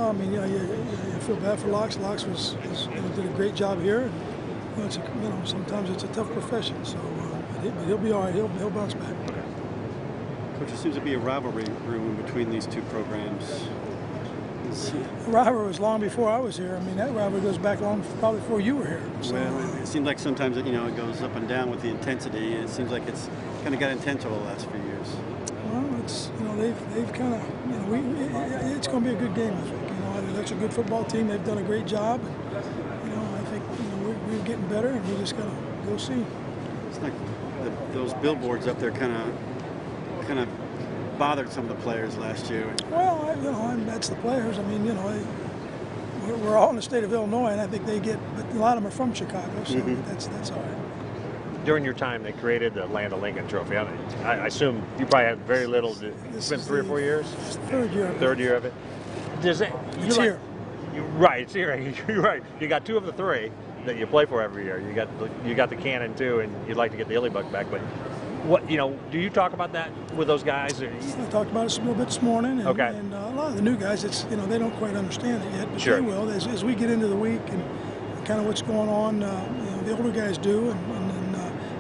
I mean, you feel bad for Locks. Locks did a great job here. And, sometimes it's a tough profession. So, but he'll be all right. He'll bounce back. Okay. Coach, there seems to be a rivalry brewing between these two programs. The rivalry was long before I was here. I mean, that rivalry goes back long, probably before you were here. So, well, it seems like sometimes it goes up and down with the intensity. It seems like it's kind of got intense over the last few years. Well, it's they've kind of it's going to be a good game. I think that's a good football team. They've done a great job. I think we're getting better, and we just got to go see. It's like those billboards up there kind of bothered some of the players last year. Well, that's the players. I mean, we're all in the state of Illinois, and I think but a lot of them are from Chicago, so that's all right. During your time, they created the Land of Lincoln Trophy. I assume you probably had very little. It's been 3 or 4 years. Third year. Third year of it. Does it? It's here. Right, it's here. You're right. You got 2 of the 3 that you play for every year. You got the Cannon too, and you'd like to get the Illibug back, but. What do you talk about that with those guys? I talked about it a little bit this morning, and, okay. And a lot of the new guys, they don't quite understand it yet, but sure. They will as we get into the week and kind of what's going on. The older guys do, and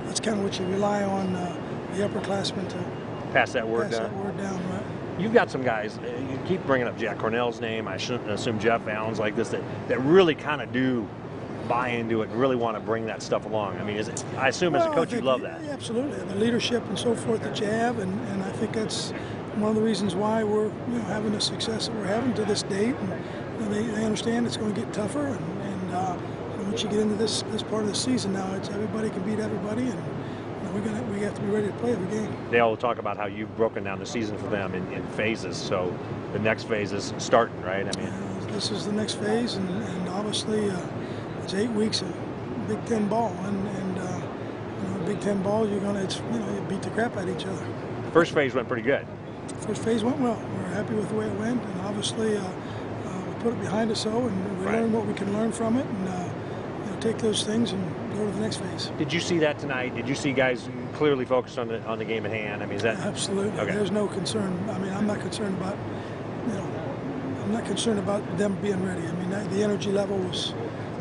that's kind of what you rely on the upperclassmen to pass that word down. Right? You've got some guys. You keep bringing up Jack Cornell's name. I shouldn't assume Jeff Allen's like this that really kind of do buy into it and really want to bring that stuff along. I mean, I assume as a coach you love that. Yeah, absolutely. The leadership and so forth that you have, and I think that's one of the reasons why we're having the success that we're having to this date. And they understand it's going to get tougher, and once you get into this part of the season now, it's everybody can beat everybody, and we have to be ready to play every game. They all talk about how you've broken down the season for them in phases, so the next phase is starting, right? I mean, this is the next phase, and obviously. It's 8 weeks of Big Ten ball, and Big Ten ball, you beat the crap out of each other. First phase went pretty good. First phase went well. We're happy with the way it went, and obviously we put it behind us, and we learn what we can learn from it, and take those things and go to the next phase. Did you see that tonight? Did you see guys clearly focused on the game at hand? I mean, is that absolutely? Okay. There's no concern. I mean, I'm not concerned about them being ready. I mean, the energy level was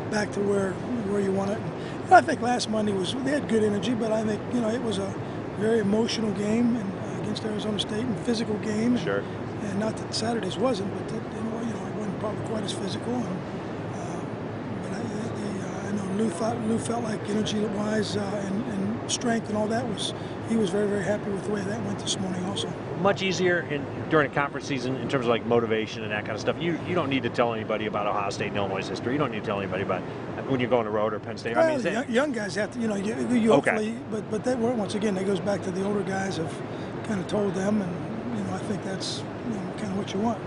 back to where you want it. And I think last Monday they had good energy, but I think it was a very emotional game against Arizona State and physical game. Sure. And not that Saturdays wasn't, but it wasn't probably quite as physical. But I know Lou felt like energy-wise and strength and all that he was very, very happy with the way that went this morning also. Much easier during a conference season in terms of like motivation and that kind of stuff. You don't need to tell anybody about Ohio State and Illinois' history. You don't need to tell anybody about when you're going to road or Penn State. Well, I mean, young guys have to, you hopefully, okay. but that once again, that goes back to the older guys have kind of told them, and I think that's kind of what you want.